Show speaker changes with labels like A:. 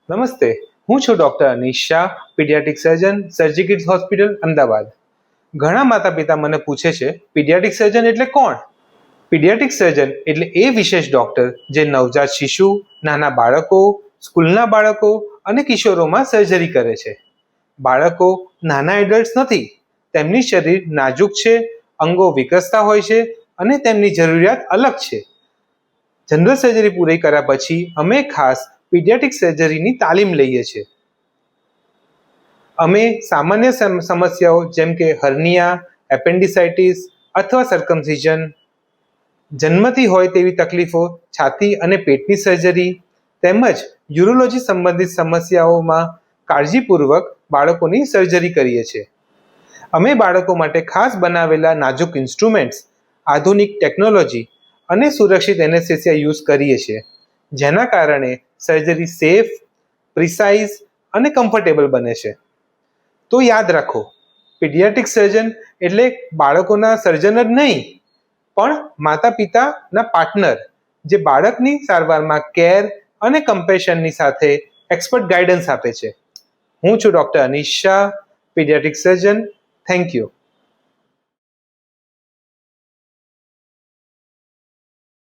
A: નમસ્તે, હું છું ડૉક્ટર અનીશ શાહ, પીડિયાટ્રિક સર્જન, સર્જી કિડ્સ હોસ્પિટલ, અમદાવાદ. ઘણા માતા પિતા મને પૂછે છે, પીડિયાટ્રિક સર્જન એટલે કોણ? પીડિયાટ્રિક સર્જન એટલે એ વિશેષ ડૉક્ટર જે નવજાત શિશુ, નાના બાળકો, સ્કૂલના બાળકો અને કિશોરોમાં સર્જરી કરે છે. બાળકો નાના એડલ્ટ્સ નથી, તેમની શરીર નાજુક છે, અંગો વિકસતા હોય છે અને તેમની જરૂરિયાત અલગ છે. જનરલ સર્જરી પૂરી કર્યા પછી અમે ખાસ પીડિયાટ્રિક સર્જરીની તાલીમ લઈએ છીએ. અમે સામાન્ય સમસ્યાઓ જેમ કે હર્નિયા, એપેન્ડિસાઇટિસ અથવા સર્કમસિઝન, જન્મથી હોય તેવી તકલીફો, છાતી અને પેટની સર્જરી તેમજ યુરોલોજી સંબંધિત સમસ્યાઓમાં કાળજીપૂર્વક બાળકોની સર્જરી કરીએ છીએ. અમે બાળકો માટે ખાસ બનાવેલા નાજુક ઇન્સ્ટ્રુમેન્ટ્સ, આધુનિક ટેકનોલોજી અને સુરક્ષિત એનેસ્થેસિયા યુઝ કરીએ છીએ, જેના કારણે સર્જરી સેફ, પ્રિસાઇઝ અને કમ્ફર્ટેબલ બને છે. તો યાદ રાખો, પીડિયાટ્રિક સર્જન એટલે બાળકોના સર્જન જ નહીં, પણ માતા પિતાના પાર્ટનર જે બાળકની સારવારમાં કેર અને કમ્પેશનની સાથે એક્સપર્ટ ગાઈડન્સ આપે છે. હું છું doctor Anish Shah, paediatric surgeon. Thank you.